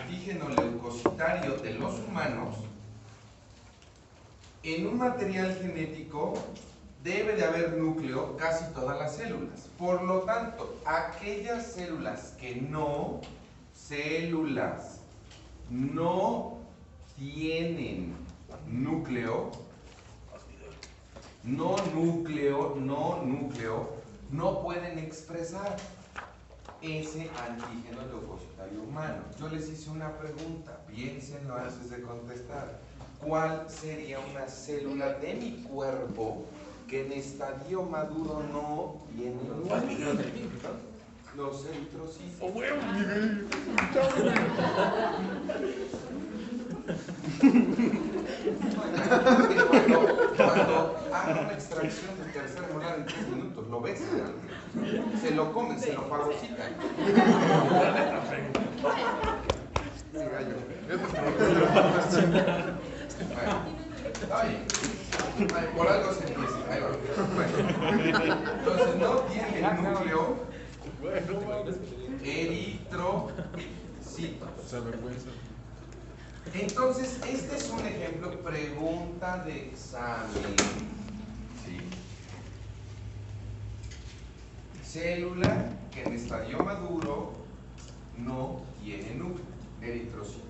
antígeno leucocitario de los humanos, en un material genético debe de haber núcleo casi todas las células. Por lo tanto, aquellas células que no tienen núcleo, no pueden expresar ese antígeno leucocitario humano. Yo les hice una pregunta, piénsenlo antes de contestar. ¿Cuál sería una célula de mi cuerpo que en estadio maduro no tiene núcleo? Los eritrocitos. ¡Oh, huevo, Miguel! Cuando haga una extracción de tercer molar en 3 minutos, lo ves, se lo comen, se lo fagocitan. Por algo se empieza. Bueno, entonces no tiene núcleo eritrocitos. Entonces, este es un ejemplo, pregunta de examen. ¿Sí? Célula que en estadio maduro no tiene núcleo, eritrocito.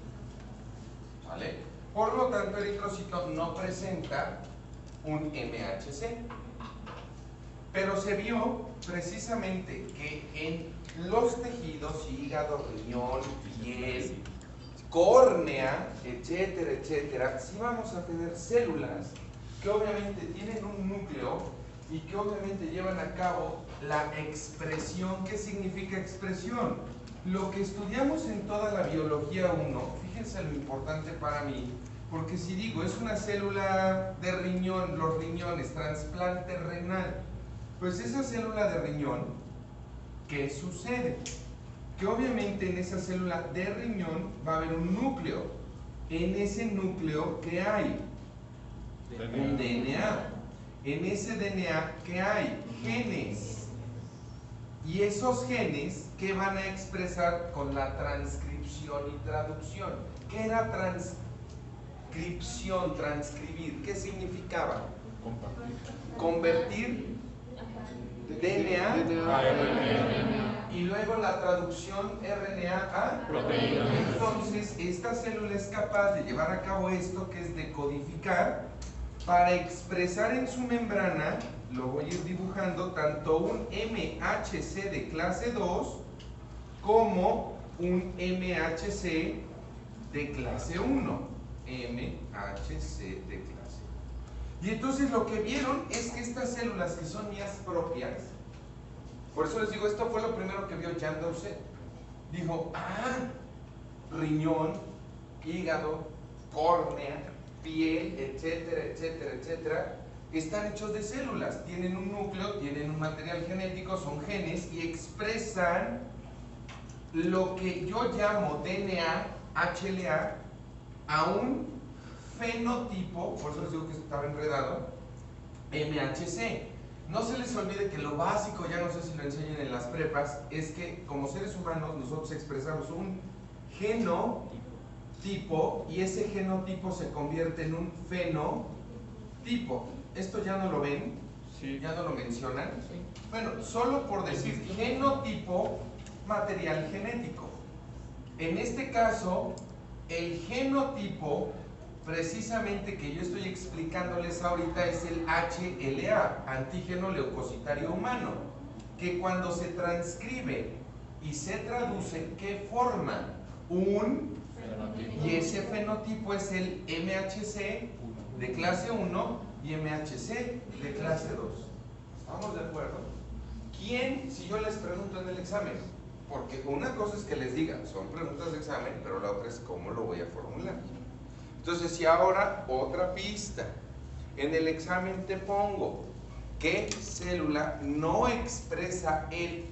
¿Vale? Por lo tanto, el eritrocito no presenta un MHC. Pero se vio precisamente que en los tejidos, hígado, riñón, piel, córnea, etcétera, etcétera, sí vamos a tener células que obviamente tienen un núcleo y que obviamente llevan a cabo la expresión. ¿Qué significa expresión? Lo que estudiamos en toda la biología 1, fíjense lo importante para mí, porque si digo, es una célula de riñón, los riñones, trasplante renal, pues esa célula de riñón, ¿qué sucede? Que obviamente en esa célula de riñón va a haber un núcleo. En ese núcleo, ¿qué hay? Un DNA. En ese DNA, ¿qué hay? Genes. Y esos genes, ¿qué van a expresar con la transcripción y traducción? ¿Qué era transcripción, transcribir? ¿Qué significaba? Convertir DNA y luego la traducción RNA a proteína. Entonces, esta célula es capaz de llevar a cabo esto, que es decodificar, para expresar en su membrana, lo voy a ir dibujando, tanto un MHC de clase 2 como un MHC de clase 1. MHC de clase 1. Y entonces lo que vieron es que estas células que son mías propias, por eso les digo, esto fue lo primero que vio Jean Dausset. Dijo, riñón, hígado, córnea, piel, etcétera, etcétera, etcétera, están hechos de células, tienen un núcleo, tienen un material genético, son genes y expresan lo que yo llamo DNA, HLA, a un fenotipo, por eso les digo que estaba enredado, MHC. No se les olvide que lo básico, ya no sé si lo enseñan en las prepas, es que como seres humanos nosotros expresamos un genotipo y ese genotipo se convierte en un fenotipo. ¿Esto ya no lo ven? Sí. ¿Ya no lo mencionan? Sí. Bueno, solo por decir genotipo, material genético. En este caso, el genotipo precisamente que yo estoy explicándoles ahorita es el HLA, antígeno leucocitario humano, que cuando se transcribe y se traduce, ¿qué forma? Un fenotipo. Y ese fenotipo es el MHC de clase 1 y MHC de clase 2. ¿Estamos de acuerdo? ¿Quién, si yo les pregunto en el examen? Porque una cosa es que les diga, son preguntas de examen, pero la otra es cómo lo voy a formular. Entonces, si ahora otra pista, en el examen te pongo, ¿qué célula no expresa el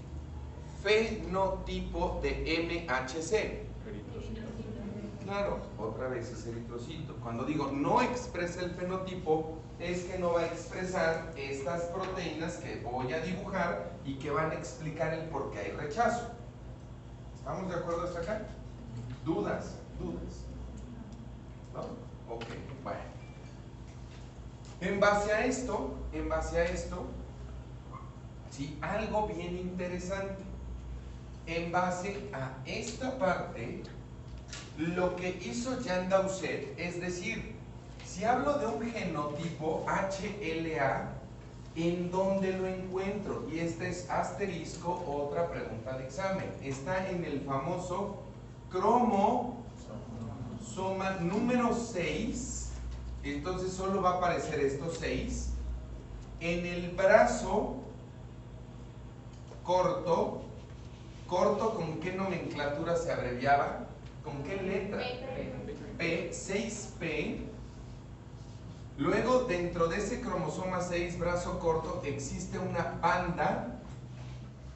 fenotipo de MHC? Claro, otra vez es eritrocito. Cuando digo no expresa el fenotipo, es que no va a expresar estas proteínas que voy a dibujar y que van a explicar el por qué hay rechazo. ¿Estamos de acuerdo hasta acá? ¿Dudas? ¿No? Ok, bueno. En base a esto, sí, algo bien interesante. En base a esta parte, lo que hizo Jean Dausset, es decir, si hablo de un genotipo HLA, ¿en dónde lo encuentro? Y este es asterisco, otra pregunta de examen. Está en el famoso cromosoma número 6. Entonces solo va a aparecer estos 6. En el brazo corto, ¿con qué nomenclatura se abreviaba? ¿Con qué letra? P, 6P. Luego, dentro de ese cromosoma 6, brazo corto, existe una banda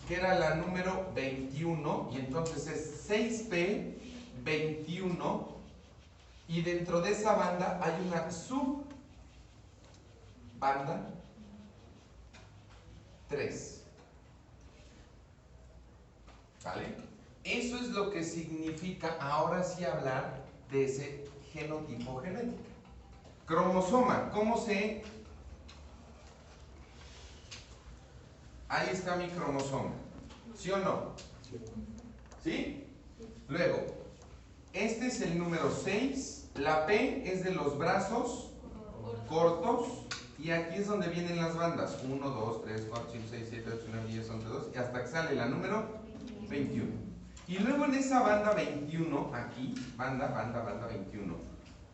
que era la número 21, y entonces es 6P 21, y dentro de esa banda hay una subbanda 3. ¿Vale? Eso es lo que significa ahora sí hablar de ese genotipo genético. Cromosoma, ¿cómo se...? Ahí está mi cromosoma, ¿sí o no? ¿Sí? Luego, este es el número 6, la P es de los brazos cortos, y aquí es donde vienen las bandas, 1, 2, 3, 4, 5, 6, 7, 8, 9, 10, 11, 12, y hasta que sale la número 21. Y luego en esa banda 21, aquí, banda 21,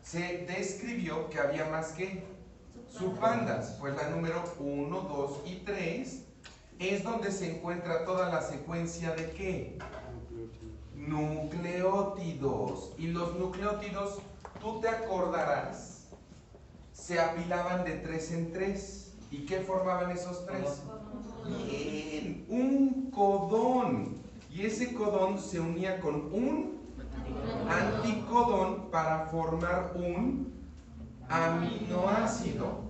se describió que había más que subbandas, pues la número 1, 2 y 3 es donde se encuentra toda la secuencia de ¿qué? Nucleótidos. Y los nucleótidos, tú te acordarás, se apilaban de 3 en 3. ¿Y qué formaban esos 3? Bien, un codón. Y ese codón se unía con un anticodón para formar un aminoácido.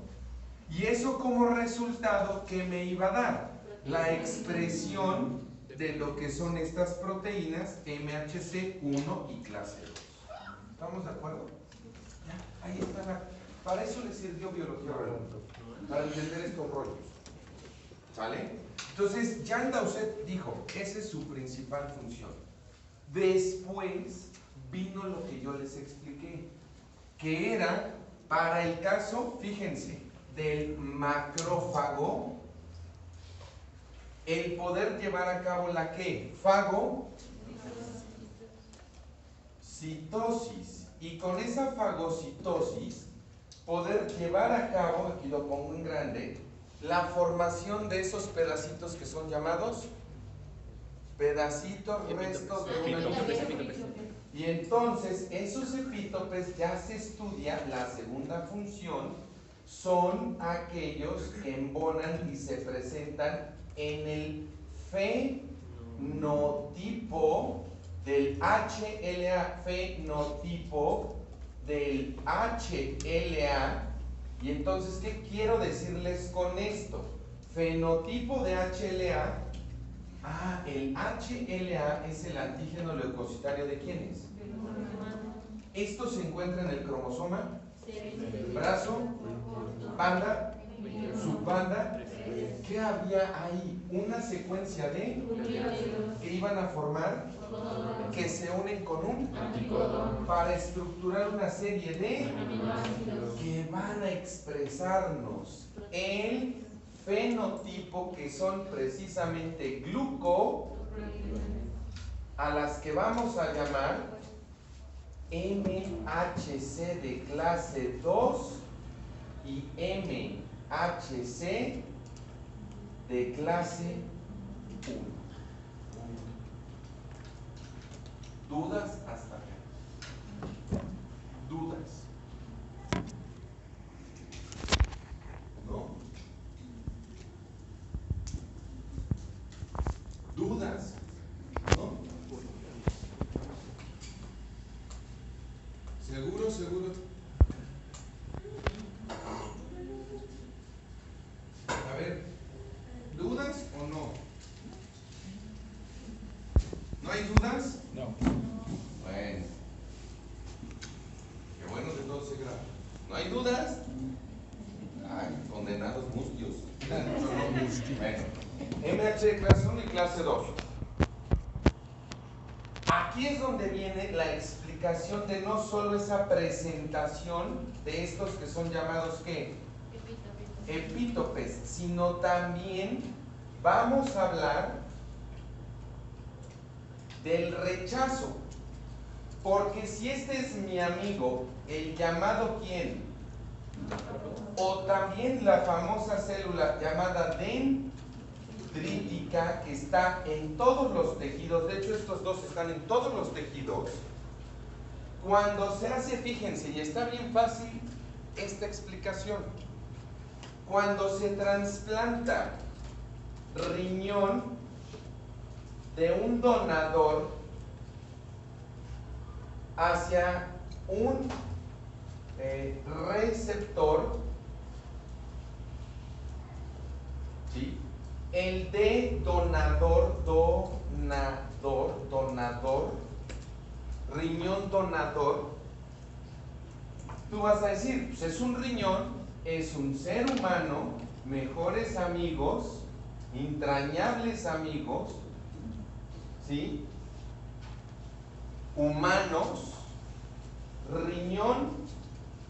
¿Y eso como resultado qué me iba a dar? La expresión de lo que son estas proteínas MHC1 y clase 2. ¿Estamos de acuerdo? Ya, ahí está. Para eso le sirvió biología real, para entender estos rollos. ¿Sale? Entonces, Jean Dausset dijo, esa es su principal función. Después vino lo que yo les expliqué, que era, para el caso, fíjense, del macrófago, el poder llevar a cabo la ¿qué? Fagocitosis. Y con esa fagocitosis, poder llevar a cabo, aquí lo pongo en grande, la formación de esos pedacitos que son llamados pedacitos restos de una epítope. Y entonces esos epítopes ya se estudia, la segunda función, son aquellos que embonan y se presentan en el fenotipo del HLA, fenotipo del HLA. Y entonces, ¿qué quiero decirles con esto? Fenotipo de HLA. El HLA es el antígeno leucocitario ¿de quién es? Esto se encuentra en el cromosoma, brazo, banda, subbanda. ¿Qué había ahí? Una secuencia de que iban a formar, que se unen con un para estructurar una serie de que van a expresarnos el fenotipo, que son precisamente gluco, a las que vamos a llamar MHC de clase 2 y MHC de clase 1. ¿Dudas hasta acá? ¿Dudas? ¿No? ¿Dudas? ¿No? ¿Seguro, seguro? A ver, ¿dudas o no? ¿No hay dudas? No. Bueno. dudas? Ay, condenados mustios. Bueno, MH de clase 1 y clase 2. Aquí es donde viene la explicación de no solo esa presentación de estos que son llamados ¿qué? Epítopes, sino también vamos a hablar del rechazo. Porque si este es mi amigo, el llamado ¿quién? O también la famosa célula llamada dendrítica, que está en todos los tejidos, de hecho estos dos están en todos los tejidos. Cuando se hace, fíjense, y está bien fácil esta explicación, cuando se trasplanta riñón de un donador hacia un receptor, ¿sí? El de donador, riñón donador, tú vas a decir, pues es un riñón, es un ser humano, mejores amigos, entrañables amigos, ¿sí? Humanos, riñón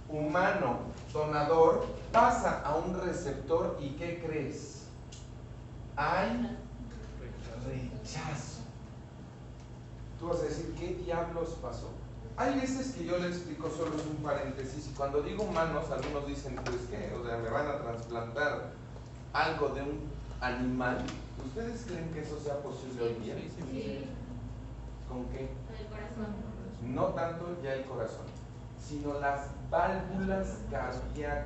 humano donador pasa a un receptor y ¿qué crees? Hay rechazo. Tú vas a decir, ¿qué diablos pasó? Hay veces que yo le explico, solo es un paréntesis, y cuando digo humanos, algunos dicen, pues ¿qué? O sea, me van a trasplantar algo de un animal. ¿Ustedes creen que eso sea posible hoy día? Sí. ¿Con qué? El corazón. No tanto ya el corazón, sino las válvulas cardíacas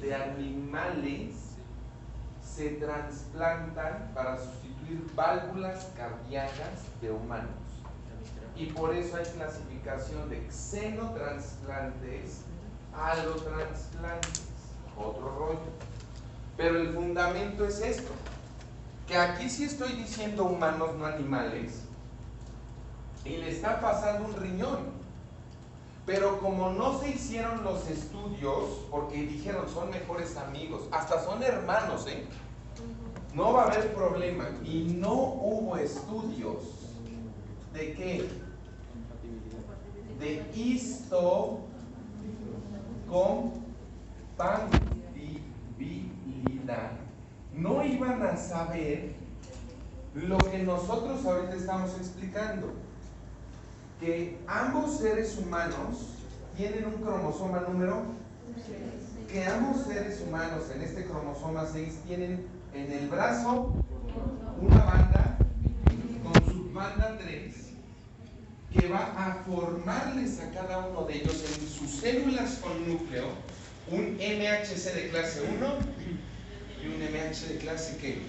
de animales se trasplantan para sustituir válvulas cardíacas de humanos. Y por eso hay clasificación de xenotransplantes, alotransplantes, otro rollo. Pero el fundamento es esto, que aquí sí estoy diciendo humanos, no animales, y le está pasando un riñón. Pero como no se hicieron los estudios, porque dijeron son mejores amigos, hasta son hermanos, no va a haber problema. Y no hubo estudios de qué, de histocompatibilidad. No iban a saber lo que nosotros ahorita estamos explicando, que ambos seres humanos tienen un cromosoma número, que ambos seres humanos en este cromosoma 6 tienen en el brazo una banda con subbanda 3 que va a formarles a cada uno de ellos en sus células con núcleo un MHC de clase 1 y un MHC de clase ¿qué?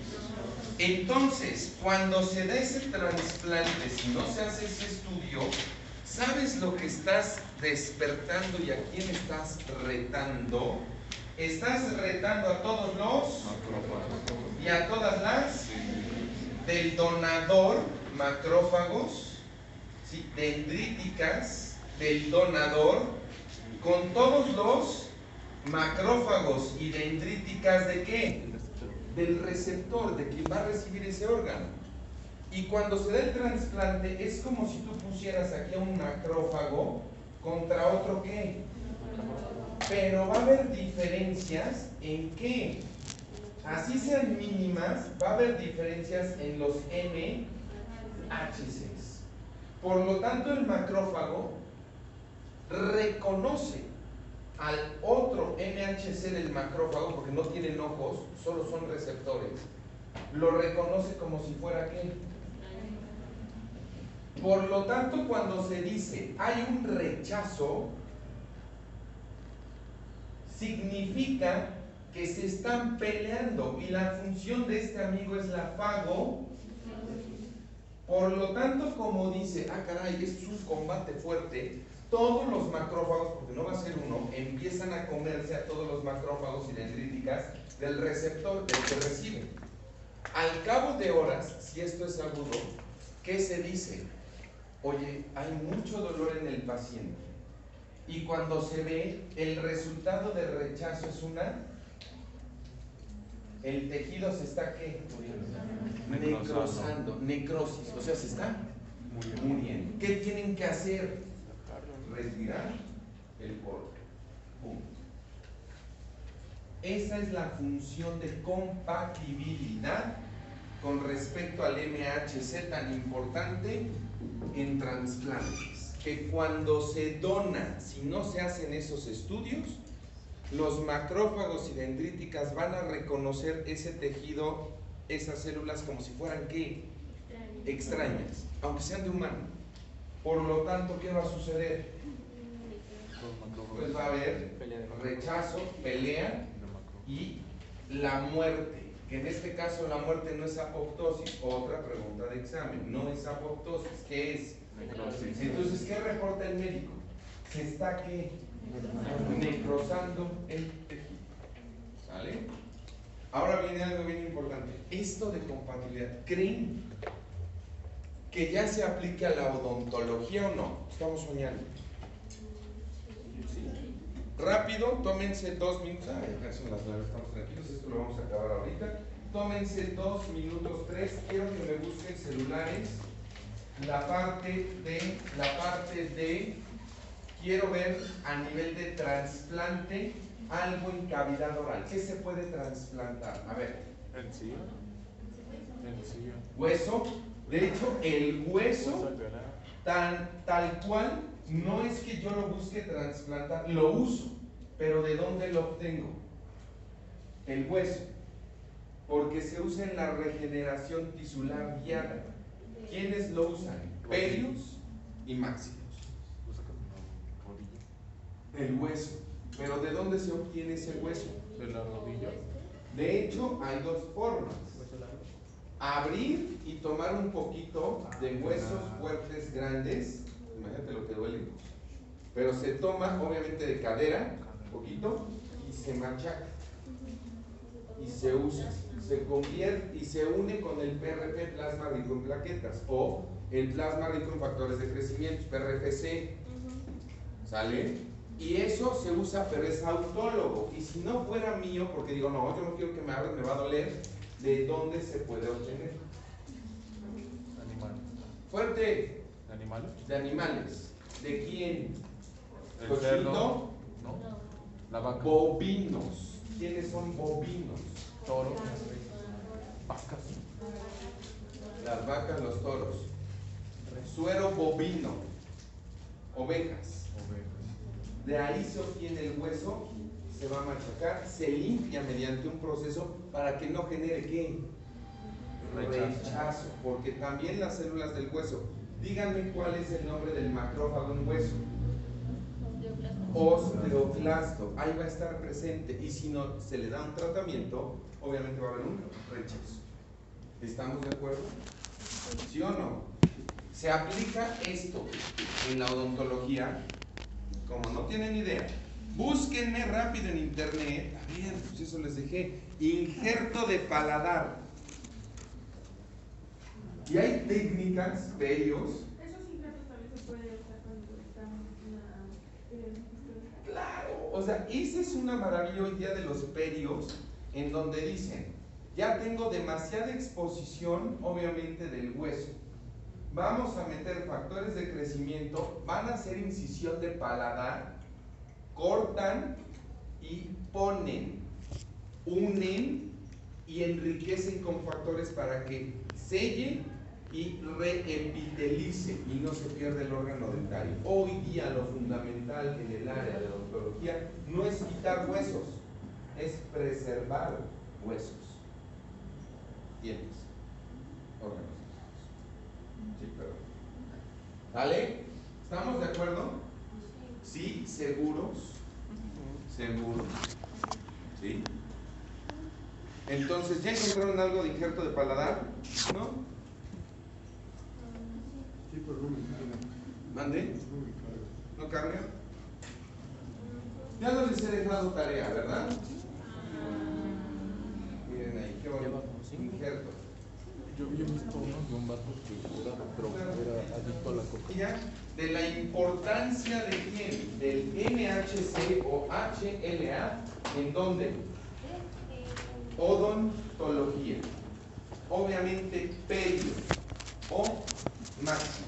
Entonces, cuando se da ese trasplante, si no se hace ese estudio, ¿sabes lo que estás despertando y a quién estás retando? Estás retando a todos los y a todas las del donador, macrófagos, ¿sí? Dendríticas del donador, con todos los macrófagos y dendríticas ¿de qué? Del receptor, de quien va a recibir ese órgano. Y cuando se da el trasplante es como si tú pusieras aquí a un macrófago contra otro ¿qué? Pero va a haber diferencias en qué, así sean mínimas, va a haber diferencias en los MHCs. Por lo tanto, el macrófago reconoce al otro MHC del macrófago, porque no tienen ojos, solo son receptores, lo reconoce como si fuera ¿qué? Por lo tanto, cuando se dice hay un rechazo, significa que se están peleando y la función de este amigo es la fago. Por lo tanto, como dice, ah caray, esto es un combate fuerte, todos los macrófagos, porque no va a ser uno, empiezan a comerse a todos los macrófagos y dendríticas del receptor, del que recibe. Al cabo de horas, si esto es agudo, ¿qué se dice? Oye, hay mucho dolor en el paciente. Y cuando se ve, el resultado de rechazo es el tejido se está ¿qué? Necrosando, necrosis, o sea, se está muriendo. ¿Qué tienen que hacer? Retirar el polvo. Punto. Esa es la función de compatibilidad con respecto al MHC tan importante en trasplantes, que cuando se dona, si no se hacen esos estudios, los macrófagos y dendríticas van a reconocer ese tejido, esas células como si fueran ¿qué? Extrañas, aunque sean de humano. Por lo tanto, ¿qué va a suceder? Pues va a haber rechazo, pelea y la muerte, que en este caso la muerte no es apoptosis. Otra pregunta de examen, no es apoptosis, ¿qué es? Necrosis. Entonces, ¿qué reporta el médico? Se está ¿qué? Necrosando el tejido. ¿Sale? Ahora viene algo bien importante. Esto de compatibilidad, ¿creen que ya se aplique a la odontología o no? Estamos soñando. Rápido, tómense 2 minutos. Acá son las 9, estamos tranquilos, esto lo vamos a acabar ahorita. Tómense 2 minutos, 3. Quiero que me busquen celulares. La parte de quiero ver a nivel de trasplante algo en cavidad oral. ¿Qué se puede trasplantar? A ver. Encía. Hueso. De hecho, el hueso tal cual no es que yo lo busque trasplantar, lo uso, pero ¿de dónde lo obtengo? El hueso, porque se usa en la regeneración tisular guiada. ¿Quiénes lo usan? Perios y máximos. El hueso. ¿Pero de dónde se obtiene ese hueso? De la rodilla. De hecho, hay 2 formas. Abrir y tomar un poquito de huesos fuertes grandes. Imagínate lo que duele. Pero se toma obviamente de cadera, un poquito, y se machaca. Y se usa, se convierte y se une con el PRP, plasma rico en plaquetas, o el plasma rico en factores de crecimiento, PRFC. ¿Sale? Y eso se usa, pero es autólogo. Y si no fuera mío, porque digo, no, yo no quiero que me abran, me va a doler, ¿de dónde se puede obtener? Animales. Fuerte. ¿De animales? De animales. ¿De quién? El Cochito. cerdo. No. La vaca. Bovinos. ¿Quiénes son bovinos? Toros. Vacas. Las vacas, los toros. Suero bovino. Ovejas. De ahí se obtiene el hueso, se va a machacar, se limpia mediante un proceso para que no genere ¿qué? Rechazo. Porque también las células del hueso, díganme cuál es el nombre del macrófago en hueso. Osteoclasto. Ahí va a estar presente, y si no se le da un tratamiento, obviamente va a haber un rechazo. ¿Estamos de acuerdo? ¿Sí o no? Se aplica esto en la odontología. Como no tienen idea, búsquenme rápido en internet. A ver, pues eso les dejé. Injerto de paladar. Y hay técnicas, perios. Esos injertos también se pueden usar cuando están en la... Claro, o sea, esa es una maravilla hoy día de los perios, en donde dicen, ya tengo demasiada exposición, obviamente, del hueso. Vamos a meter factores de crecimiento, van a hacer incisión de paladar, cortan y ponen, unen y enriquecen con factores para que selle y reepitelice y no se pierda el órgano dentario. Hoy día lo fundamental en el área de odontología no es quitar huesos, es preservar huesos. Dientes, órganos. Sí, pero. ¿Vale? ¿Estamos de acuerdo? Sí, seguros. Seguros. ¿Sí? Entonces, ¿ya encontraron algo de injerto de paladar? ¿No? Sí, pero no me carga. ¿Mande? No me carga. ¿No carga? Ya no les he dejado tarea, ¿verdad? Miren ahí, qué bonito. Injerto. Yo había visto unos de un vato que era adicto a la cocaína. Ya de la importancia de quién, del MHC o HLA, ¿en dónde? Odontología. Obviamente perio o máximo.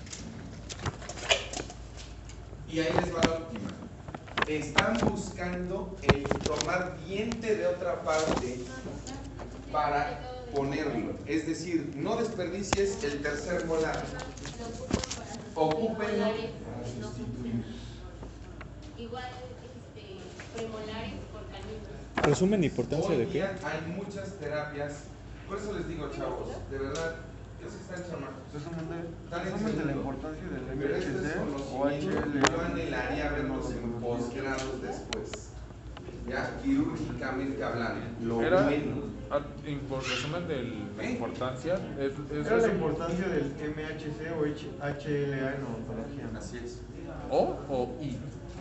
Y ahí les va la última. Están buscando el tomar diente de otra parte para ponerlo. Es decir, no desperdicies el tercer molar. Ocúpenlo. Igual, premolares por caninos. Resumen, importancia Hoy de qué. día hay muchas terapias. Por eso les digo, chavos, de verdad, que sí están chamacos. Resumen de la Excelente. importancia del Pero esto es MHC o conocimiento que yo HLA. anhelaría verlos en posgrados después. Ya, quirúrgicamente hablando. Lo Era, bueno. por resumen de la importancia, es Era la resumen- importancia del MHC o HLA en odontología. Así es. o I,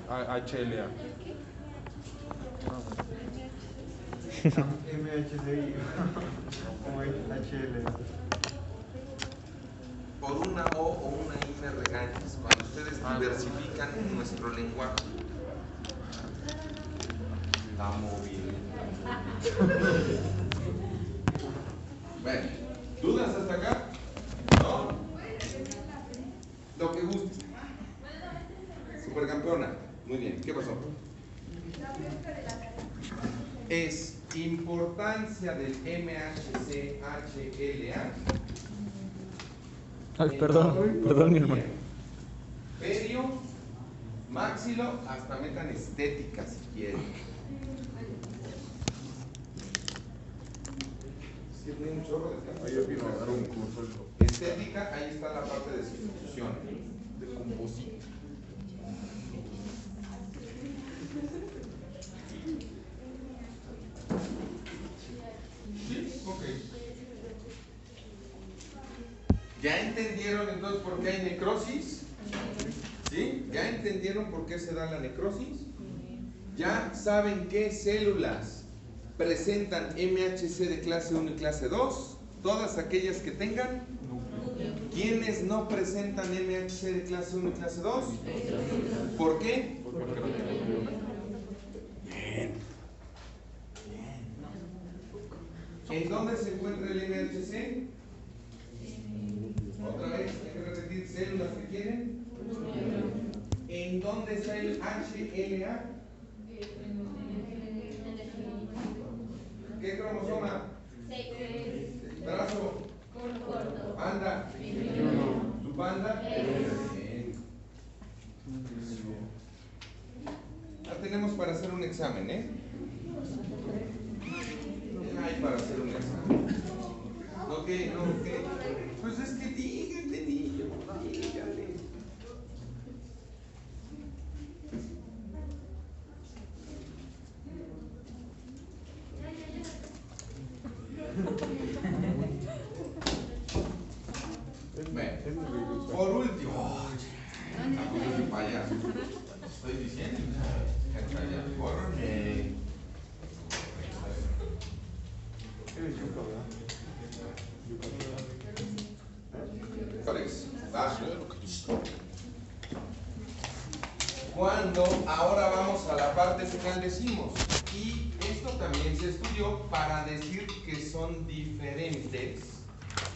HLA. MHC o HLA. Por una O o una I me regañas cuando ustedes diversifican nuestro lenguaje. La movilidad. Bueno, ¿dudas hasta acá? ¿No? Lo que guste. Supercampeona. Muy bien, ¿qué pasó? Es importancia del MHC HLA. Ay, perdón, mi hermano. Perio, máxilo, hasta metan estética si quieren. Es que tiene un chorro de tiempo. Ahí yo vino a dar un curso. Estética, ahí está la parte de sustitución, de composite. Sí, ok. ¿Ya entendieron entonces por qué hay necrosis? ¿Sí? ¿Ya entendieron por qué se da la necrosis? ¿Ya saben qué células presentan MHC de clase 1 y clase 2? Todas aquellas que tengan. ¿Quiénes no presentan MHC de clase 1 y clase 2? ¿Por qué? ¿En dónde se encuentra el MHC? Otra vez, hay que repetir, células que quieren. ¿En dónde está el HLA? ¿Qué cromosoma? Brazo. Banda. ¿Su banda? Bien. Ya tenemos para hacer un examen, ¿eh? ¿Qué hay para hacer un examen? ¿No qué? ¿No qué? Pues es que díganle, niño, díganle. Bueno, por último, qué payaso. Estoy diciendo, córreme. Cuando ahora vamos a la parte final decimos, y esto también se estudió para decir que son diferentes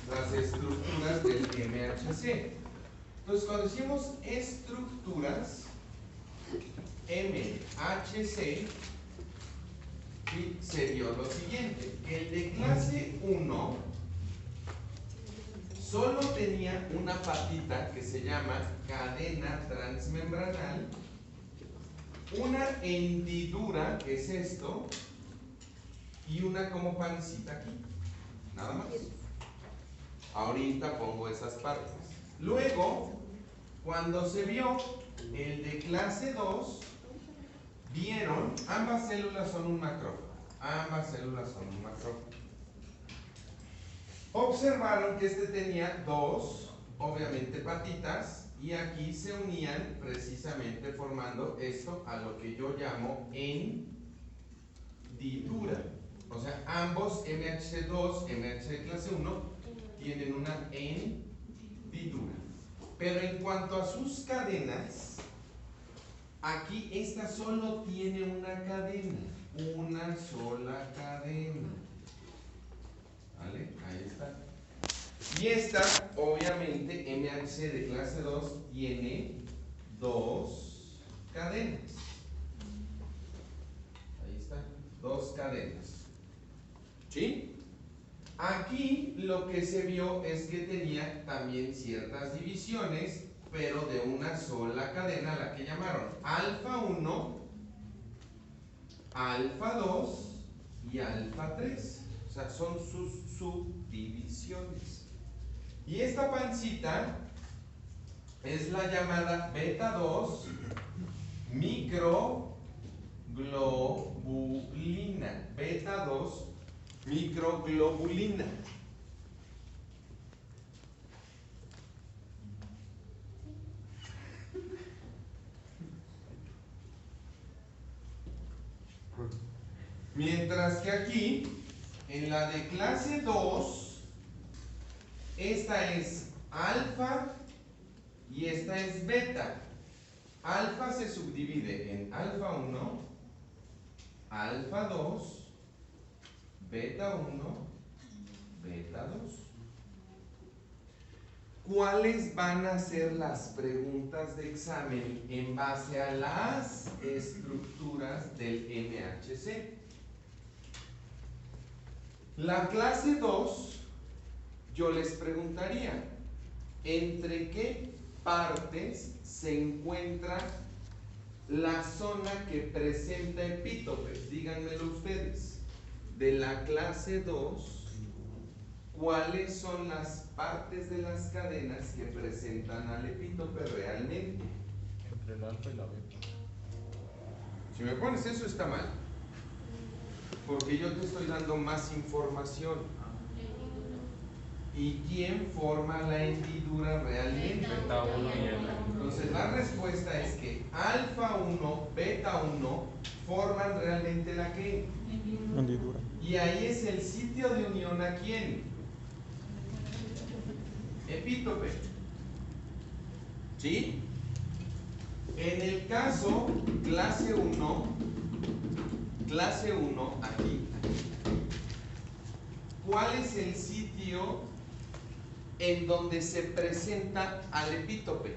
las estructuras del MHC. Entonces cuando decimos estructuras MHC, ¿sí? Se vio lo siguiente: el de clase 1 solo tenía una patita que se llama cadena transmembranal, una hendidura, que es esto, y una como pancita aquí, nada más. Ahorita pongo esas partes. Luego, cuando se vio el de clase 2, vieron, ambas células son un macrófago. Ambas células son un macrófago. Observaron que este tenía dos, obviamente, patitas, y aquí se unían precisamente formando esto a lo que yo llamo hendidura. O sea, ambos MHC2, MHC clase 1 tienen una hendidura. Pero en cuanto a sus cadenas, aquí esta solo tiene una cadena, una sola cadena. ¿Vale? Ahí está. Y esta, obviamente, MHC de clase 2 tiene 2 cadenas. Ahí está, 2 cadenas. ¿Sí? Aquí lo que se vio es que tenía también ciertas divisiones, pero de una sola cadena, la que llamaron alfa 1, alfa 2 y alfa 3. O sea, son sus subdivisiones. Y esta pancita es la llamada beta 2 microglobulina. Beta 2 microglobulina. Mientras que aquí, en la de clase 2, esta es alfa y esta es beta. Alfa se subdivide en alfa 1, alfa 2, beta 1, beta 2. ¿Cuáles van a ser las preguntas de examen en base a las estructuras del MHC? La clase 2, yo les preguntaría, ¿entre qué partes se encuentra la zona que presenta epítopes? Díganmelo ustedes. De la clase 2, ¿cuáles son las partes de las cadenas que presentan al epítope realmente? Entre el alfa y la beta. Si me pones eso está mal, porque yo te estoy dando más información. ¿Y quién forma la hendidura realmente? Beta 1 y el. Entonces la respuesta es que alfa 1, beta 1 forman realmente la que. Hendidura. Y ahí es el sitio de unión ¿a quién? Epítope. ¿Sí? En el caso clase 1, aquí, ¿cuál es el sitio en donde se presenta al epítope?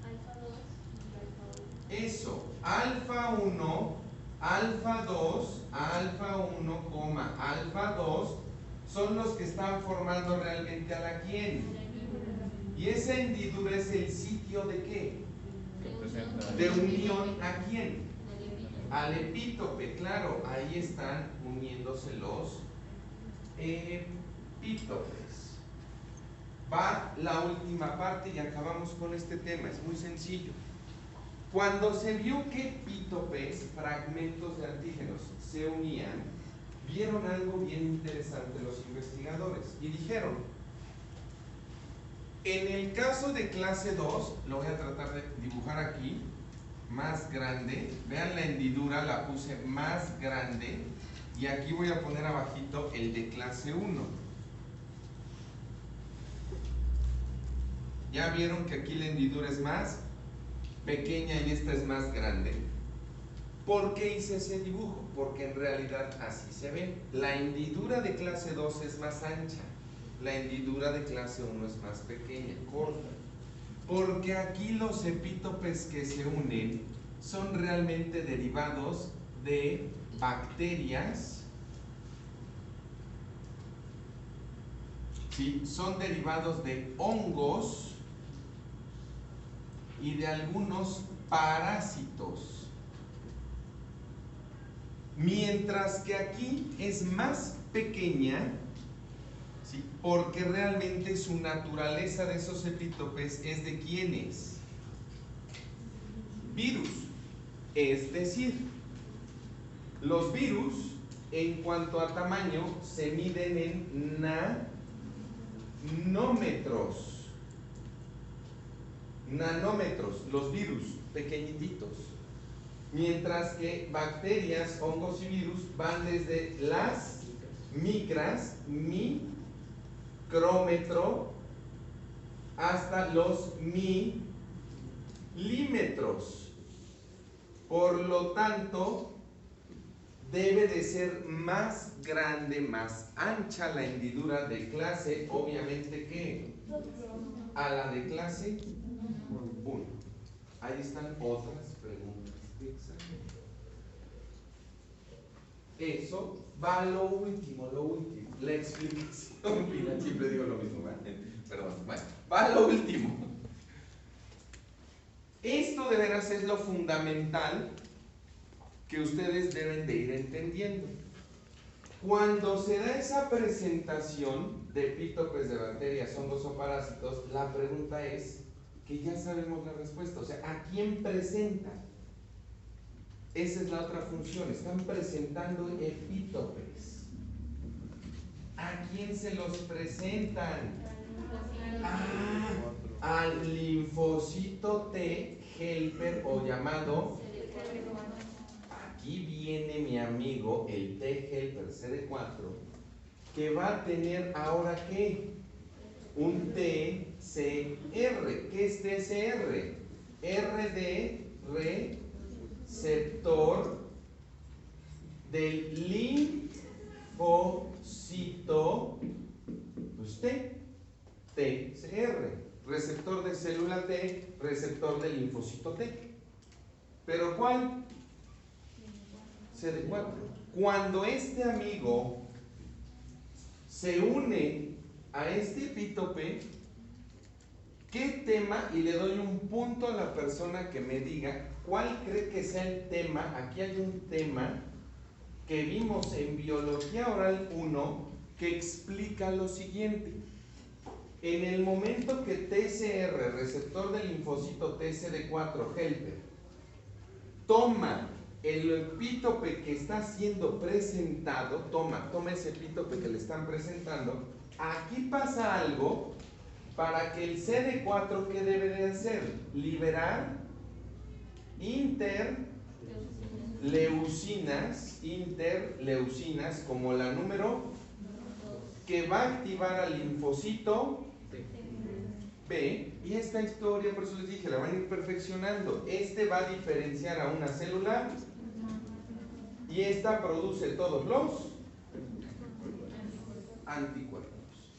Alfa 2 y alfa 1. Eso, alfa 1, alfa 2, alfa 1, alfa 2 son los que están formando realmente a la quién. Y esa hendidura es el sitio de qué? De unión ¿a quién? Al epítope, claro, ahí están uniéndose los epítopes. Va la última parte y acabamos con este tema, es muy sencillo. Cuando se vio que epítopes, fragmentos de antígenos, se unían, vieron algo bien interesante los investigadores y dijeron, en el caso de clase 2, lo voy a tratar de dibujar aquí, más grande, vean la hendidura, la puse más grande y aquí voy a poner abajito el de clase 1. Ya vieron que aquí la hendidura es más pequeña y esta es más grande. ¿Por qué hice ese dibujo? Porque en realidad así se ve. La hendidura de clase 2 es más ancha, la hendidura de clase 1 es más pequeña, corta. Porque aquí los epítopes que se unen son realmente derivados de bacterias, ¿sí? Son derivados de hongos y de algunos parásitos. Mientras que aquí es más pequeña, ¿sí? Porque realmente su naturaleza de esos epítopes es de ¿quiénes? Virus. Es decir, los virus en cuanto a tamaño se miden en nanómetros. Nanómetros, los virus pequeñitos. Mientras que bacterias, hongos y virus van desde las micras, micrómetro, hasta los milímetros. Por lo tanto, debe de ser más grande, más ancha la hendidura de clase, obviamente que a la de clase 1. Ahí están otras preguntas de examen. Eso va a lo último, la explicación final, siempre digo lo mismo, ¿verdad? Perdón, bueno, va a lo último. Esto de veras es lo fundamental que ustedes deben de ir entendiendo. Cuando se da esa presentación de epítopes de bacterias, hongos o parásitos, la pregunta es, que ya sabemos la respuesta, o sea, ¿a quién presentan? Esa es la otra función, están presentando epítopes. ¿A quién se los presentan? Al linfocito T helper o llamado, aquí viene mi amigo el T helper CD4, que va a tener ahora ¿qué? Un TCR. ¿Qué es TCR? R de receptor del linfocito, pues T, TCR, receptor de célula T, receptor del linfocito T. ¿Pero cuál? CD4. Cuando este amigo se une a este epítope, ¿qué tema? Y le doy un punto a la persona que me diga cuál cree que sea el tema. Aquí hay un tema que vimos en Biología Oral 1 que explica lo siguiente. En el momento que TCR, receptor del linfocito TCD4 helper, toma el epítope que está siendo presentado, toma ese epítope que le están presentando, aquí pasa algo para que el CD4, ¿qué debe de hacer? Liberar interleucinas como la número que va a activar al linfocito B, y esta historia, por eso les dije, la van a ir perfeccionando. Este va a diferenciar a una célula y esta produce todos los anticuerpos.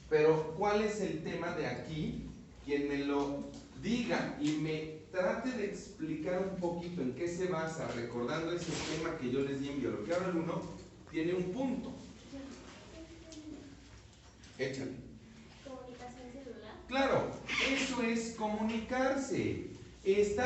Pero ¿cuál es el tema de aquí? Quien me lo diga y me trate de explicar un poquito en qué se basa, recordando ese tema que yo les di en Biología Oral 1, tiene un punto. Échale. Comunicación celular. Claro, eso es comunicarse. Está